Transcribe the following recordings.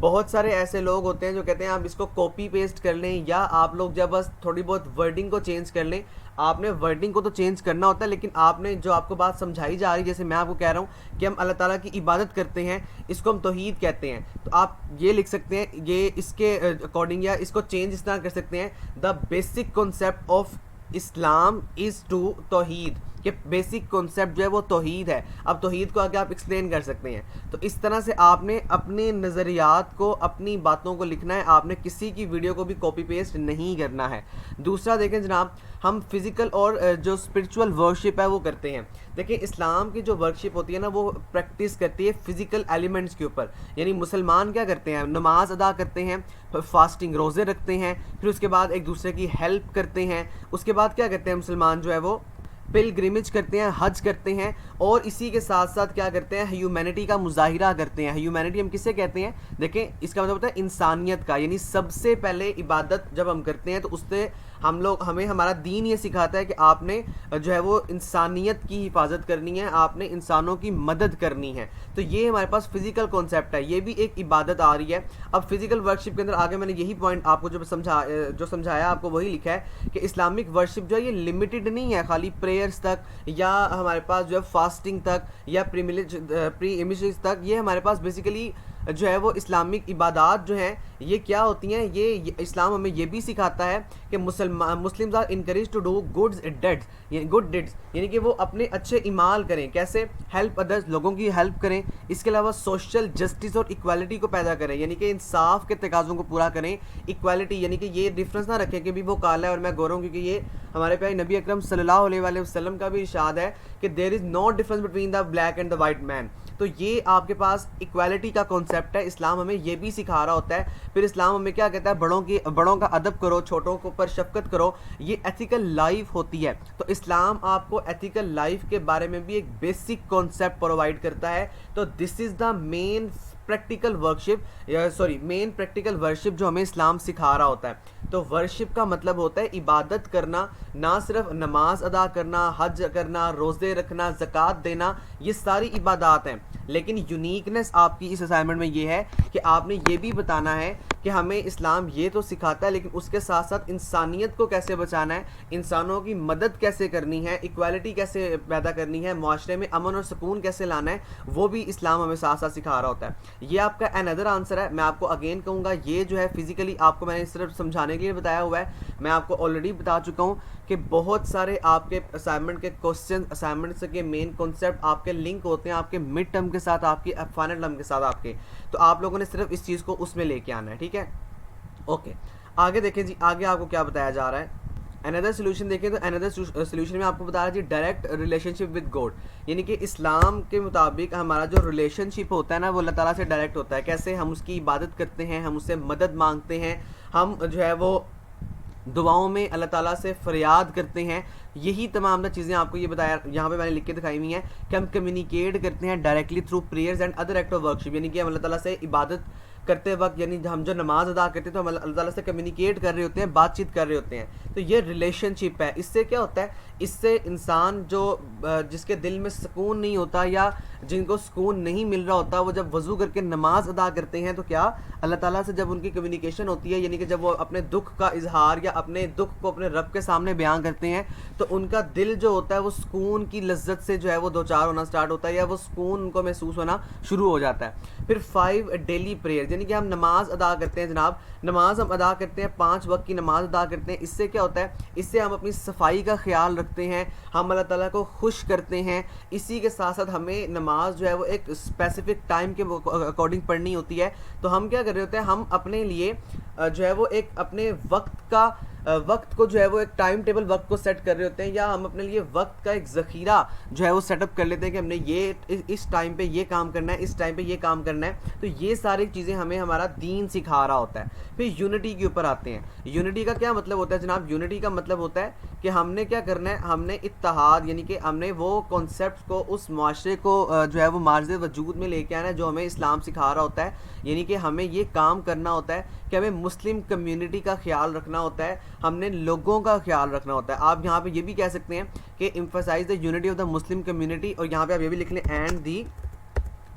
بہت سارے ایسے لوگ ہوتے ہیں جو کہتے ہیں آپ اس کو کاپی پیسٹ کر لیں یا آپ لوگ جب بس تھوڑی بہت ورڈنگ کو چینج کر لیں. آپ نے ورڈنگ کو تو چینج کرنا ہوتا ہے, لیکن آپ نے جو آپ کو بات سمجھائی جا رہی ہے, جیسے میں آپ کو کہہ رہا ہوں کہ ہم اللہ تعالیٰ کی عبادت کرتے ہیں, اس کو ہم توحید کہتے ہیں, تو آپ یہ لکھ سکتے ہیں, یہ اس کے اکارڈنگ یا اس کو چینج اس طرح کر سکتے ہیں, the basic concept of Islam is to توحید, کہ بیسک کانسیپٹ جو ہے وہ توحید ہے. اب توحید کو آگے آپ ایکسپلین کر سکتے ہیں. تو اس طرح سے آپ نے اپنے نظریات کو, اپنی باتوں کو لکھنا ہے, آپ نے کسی کی ویڈیو کو بھی کاپی پیسٹ نہیں کرنا ہے. دوسرا دیکھیں جناب, ہم فزیکل اور جو اسپرچول ورشپ ہے وہ کرتے ہیں. دیکھیں اسلام کی جو ورشپ ہوتی ہے نا, وہ پریکٹس کرتی ہے فزیکل ایلیمنٹس کے اوپر. یعنی مسلمان کیا کرتے ہیں, نماز ادا کرتے ہیں, فاسٹنگ روزے رکھتے ہیں, پھر اس کے بعد ایک دوسرے کی ہیلپ کرتے ہیں. اس کے بعد کیا کرتے ہیں مسلمان جو ہے وہ پلگرمج کرتے ہیں, حج کرتے ہیں, اور اسی کے ساتھ ساتھ کیا کرتے ہیں, ہیومینٹی کا مظاہرہ کرتے ہیں. ہیومینٹی ہم کسے کہتے ہیں, دیکھیں اس کا مطلب ہوتا ہے انسانیت کا. یعنی سب سے پہلے عبادت جب ہم کرتے ہیں تو اس سے ہمیں ہمارا دین یہ سکھاتا ہے کہ آپ نے جو ہے وہ انسانیت کی حفاظت کرنی ہے, آپ نے انسانوں کی مدد کرنی ہے. تو یہ ہمارے پاس فزیکل کانسیپٹ ہے, یہ بھی ایک عبادت آ رہی ہے. اب فزیکل ورشپ کے اندر آگے میں نے یہی پوائنٹ آپ کو جو سمجھایا آپ کو وہی لکھا ہے کہ اسلامک ورشپ جو ہے یہ لمیٹڈ نہیں ہے خالی پریئرس تک, یا ہمارے پاس جو ہے فاسٹنگ تک, یا پری امیجز تک. یہ ہمارے پاس بیسیکلی جو ہے وہ اسلامک عبادات جو ہیں یہ کیا ہوتی ہیں, یہ اسلام ہمیں یہ بھی سکھاتا ہے کہ Muslims are encourage to do good deeds, یعنی کہ وہ اپنے اچھے اعمال کریں. کیسے, ہیلپ ادرس, لوگوں کی ہیلپ کریں. اس کے علاوہ سوشل جسٹس اور ایکوالٹی کو پیدا کریں, یعنی کہ انصاف کے تقاضوں کو پورا کریں. ایکوالٹی یعنی کہ یہ ڈفرینس نہ رکھیں کہ بھی وہ کالا ہے اور میں گورا ہوں, کیونکہ یہ ہمارے پیارے نبی اکرم صلی اللہ علیہ وسلم کا بھی ارشاد ہے کہ there is no difference between the black and the white man. تو یہ آپ کے پاس ایکوالٹی کا کانسیپٹ ہے. اسلام ہمیں یہ بھی سکھا رہا ہوتا ہے. پھر اسلام ہمیں کیا کہتا ہے, بڑوں کا ادب کرو, چھوٹوں کے اوپر شفقت کرو. یہ ایتھیکل لائف ہوتی ہے. تو اسلام آپ کو ایتھیکل لائف کے بارے میں بھی ایک بیسک کانسیپٹ پرووائڈ کرتا ہے. تو دس از دا مین پریکٹیکل ورشپ جو ہمیں اسلام سکھا رہا ہوتا ہے. تو ورشپ کا مطلب ہوتا ہے عبادت کرنا, نہ صرف نماز ادا کرنا, حج کرنا, روزے رکھنا, زکوٰۃ دینا, یہ ساری عبادات ہیں. لیکن یونیکنیس آپ کی اس اسائنمنٹ میں یہ ہے کہ آپ نے یہ بھی بتانا ہے کہ ہمیں اسلام یہ تو سکھاتا ہے, لیکن اس کے ساتھ ساتھ انسانیت کو کیسے بچانا ہے, انسانوں کی مدد کیسے کرنی ہے, ایکوالٹی کیسے پیدا کرنی ہے, معاشرے میں امن اور سکون کیسے لانا ہے, وہ بھی اسلام ہمیں ساتھ ساتھ سکھا رہا ہوتا ہے. یہ آپ کا اندر آنسر ہے. میں آپ کو اگین کہوں گا, یہ جو ہے فزیکلی آپ کو میں نے صرف سمجھانے کے لیے بتایا ہوا ہے. میں آپ کو آلریڈی بتا چکا ہوں کہ بہت سارے آپ کے اسائنمنٹ کے کوسچن, اسائنمنٹ کے مین کانسیپٹ آپ کے لنک ہوتے ہیں آپ کے مڈ ٹرم کے ساتھ, آپ کی فائنل ٹرم کے ساتھ آپ کے. تو آپ لوگوں نے صرف اس چیز کو اس میں لے کے آنا ہے, ٹھیک ہے. اوکے, آگے دیکھیں جی, آگے آپ کو کیا بتایا جا رہا ہے. اندر سولوشن دیکھیں تو اندر سولوشن میں آپ کو بتا رہا ہے جی direct relationship with God, یعنی کہ اسلام کے مطابق ہمارا جو ریلیشن شپ ہوتا ہے نا وہ اللہ تعالیٰ سے ڈائریکٹ ہوتا ہے. کیسے, ہم اس کی عبادت کرتے ہیں, ہم اس سے مدد مانگتے ہیں, ہم جو ہے وہ دعاؤں میں اللہ تعالیٰ سے فریاد کرتے ہیں. یہی تمام چیزیں آپ کو یہ بتایا یہاں پہ میں نے لکھ کے دکھائی ہوئی ہیں کہ ہم کمیونیکیٹ کرتے ہیں directly through prayers and other act of worship, یعنی کہ ہم اللہ تعالیٰ سے عبادت کرتے وقت, یعنی ہم جو نماز ادا کرتے ہیں تو ہم اللہ تعالیٰ سے کمیونیکیٹ کر رہے ہوتے ہیں, بات چیت کر رہے ہوتے ہیں. تو یہ ریلیشن شپ ہے. اس سے کیا ہوتا ہے, اس سے انسان جس کے دل میں سکون نہیں ہوتا یا جن کو سکون نہیں مل رہا ہوتا, وہ جب وضو کر کے نماز ادا کرتے ہیں تو کیا اللہ تعالیٰ سے جب ان کی کمیونیکیشن ہوتی ہے, یعنی کہ جب وہ اپنے دکھ کا اظہار یا اپنے دکھ کو اپنے رب کے سامنے بیان کرتے ہیں, تو ان کا دل جو ہوتا ہے وہ سکون کی لذت سے جو ہے وہ دوچار ہونا سٹارٹ ہوتا ہے, یا وہ سکون ان کو محسوس ہونا شروع ہو جاتا ہے. پھر 5 ڈیلی پریئر, یعنی کہ ہم نماز ادا کرتے ہیں جناب, نماز ہم ادا کرتے ہیں, 5 وقت کی نماز ادا کرتے ہیں. اس سے کیا ہوتا ہے, اس سے ہم اپنی صفائی کا خیال رکھتے ہیں, ہم اللہ تعالیٰ کو خوش کرتے ہیں. اسی کے ساتھ ساتھ ہمیں نماز جو ہے وہ ایک اسپیسیفک ٹائم کے اکارڈنگ پڑھنی ہوتی ہے. تو ہم کیا کر رہے ہوتے ہیں, ہم اپنے لیے جو ہے وہ ایک اپنے وقت کو جو ہے وہ ایک ٹائم ٹیبل وقت کو سیٹ کر رہے ہوتے ہیں, یا ہم اپنے لیے وقت کا ایک ذخیرہ جو ہے وہ سیٹ اپ کر لیتے ہیں کہ ہم نے یہ اس ٹائم پہ یہ کام کرنا ہے, اس ٹائم پہ یہ کام کرنا ہے. تو یہ ساری چیزیں ہمیں ہمارا دین سکھا رہا ہوتا ہے. پھر یونٹی کے اوپر آتے ہیں. یونٹی کا کیا مطلب ہوتا ہے جناب, یونٹی کا مطلب ہوتا ہے کہ ہم نے کیا کرنا ہے, ہم نے اتحاد, یعنی کہ ہم نے وہ کانسیپٹس کو اس معاشرے کو جو ہے وہ مارز وجود میں لے کے آنا ہے جو ہمیں اسلام سکھا رہا ہوتا ہے. یعنی کہ ہمیں یہ کام کرنا ہوتا ہے کہ ہمیں مسلم کمیونٹی کا خیال رکھنا ہوتا ہے, ہم نے لوگوں کا خیال رکھنا ہوتا ہے. آپ یہاں پہ یہ بھی کہہ سکتے ہیں کہ emphasize the unity of the Muslim community, اور یہاں پہ آپ یہ بھی لکھ لیں اینڈ دی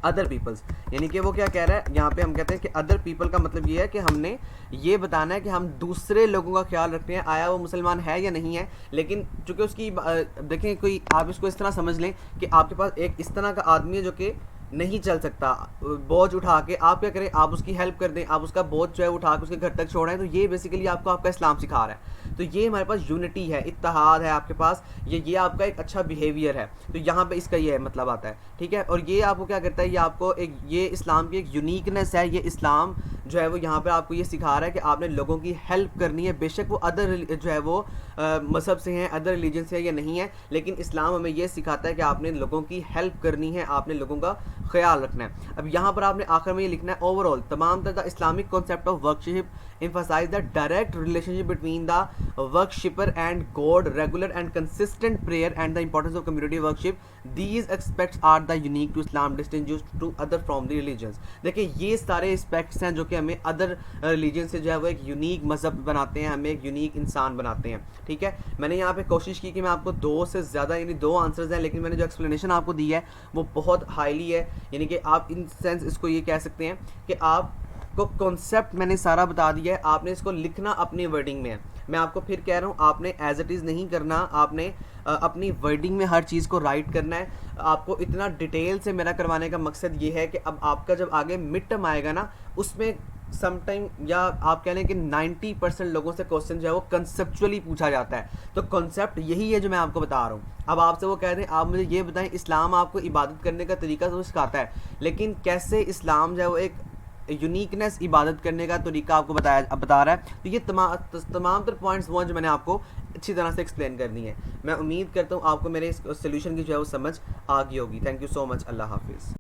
ادر پیپلس، یعنی کہ وہ کیا کہہ رہا ہے یہاں پہ، ہم کہتے ہیں کہ ادر پیپل کا مطلب یہ ہے کہ ہم نے یہ بتانا ہے کہ ہم دوسرے لوگوں کا خیال رکھتے ہیں، آیا وہ مسلمان ہے یا نہیں ہے. لیکن چونکہ اس کی دیکھیں کوئی آپ اس کو اس طرح سمجھ لیں کہ آپ کے پاس ایک اس طرح کا آدمی ہے جو کہ نہیں چل سکتا بوجھ اٹھا کے، آپ کیا کریں، آپ اس کی ہیلپ کر دیں، آپ اس کا بوجھ جو ہے اٹھا کے اس کے گھر تک چھوڑیں. تو یہ بیسیکلی آپ کو آپ کا اسلام سکھا رہا ہے. تو یہ ہمارے پاس یونٹی ہے، اتحاد ہے آپ کے پاس، یہ آپ کا ایک اچھا بیہیویئر ہے. تو یہاں پہ اس کا یہ مطلب آتا ہے. ٹھیک ہے، اور یہ آپ کو کیا کرتا ہے، یہ آپ کو ایک یہ اسلام کی ایک یونیکنیس ہے. یہ اسلام جو ہے وہ یہاں پہ آپ کو یہ سکھا رہا ہے کہ آپ نے لوگوں کی ہیلپ کرنی ہے، بے شک وہ ادر جو ہے وہ مذہب سے ہیں، ادر ریلیجن سے ہیں یا نہیں ہے، لیکن اسلام ہمیں یہ سکھاتا ہے کہ آپ نے لوگوں کی ہیلپ کرنی ہے، آپ نے لوگوں کا خیال رکھنا ہے. اب یہاں پر آپ نے آخر میں یہ لکھنا ہے اوور آل تمام تر the Islamic concept of worship emphasize the direct relationship between the worshipper and God, regular and consistent prayer and the importance of community worship. These aspects are the unique to Islam, distinguished to other from the religions. دیکھیں یہ سارے aspects ہیں جو کہ ہمیں other religion سے جو ہے وہ ایک یونیک مذہب بناتے ہیں، ہمیں ایک یونیک انسان بناتے ہیں. ٹھیک ہے، میں نے یہاں پہ کوشش کی کہ میں آپ کو 2 سے زیادہ یعنی 2 آنسرز ہیں، لیکن میں نے جو ایکسپلینیشن آپ کو دی ہے وہ بہت ہائیلی ہے. یعنی کہ آپ ان سینس اس کو یہ کہہ سکتے ہیں کہ آپ کو کانسیپٹ میں نے سارا بتا دیا ہے، آپ نے اس کو لکھنا اپنی ورڈنگ میں ہے. میں آپ کو پھر کہہ رہا ہوں آپ نے ایز اٹ از نہیں کرنا، آپ نے اپنی ورڈنگ میں ہر چیز کو رائٹ کرنا ہے. آپ کو اتنا ڈیٹیل سے میرا کروانے کا مقصد یہ ہے کہ اب آپ کا جب آگے مڈ ٹرم آئے گا نا، اس میں سم ٹائم یا آپ کہہ لیں کہ 90% لوگوں سے کوسچن جو ہے وہ کنسیپچولی پوچھا جاتا ہے. تو کنسیپٹ یہی ہے جو میں آپ کو بتا رہا ہوں. اب آپ سے وہ کہہ دیں آپ مجھے یہ بتائیں اسلام آپ کو عبادت کرنے کا طریقہ تو سکھاتا ہے، لیکن کیسے اسلام جو ہے وہ ایک یونیکنیس عبادت کرنے کا طریقہ آپ کو بتا رہا ہے. تو یہ تمام تر پوائنٹس وہ ہیں جو میں نے آپ کو اچھی طرح سے ایکسپلین کرنی ہے. میں امید کرتا ہوں آپ کو میرے اس سولوشن کی جو ہے وہ سمجھ آ گئی ہوگی. تھینک یو سو مچ. اللہ حافظ.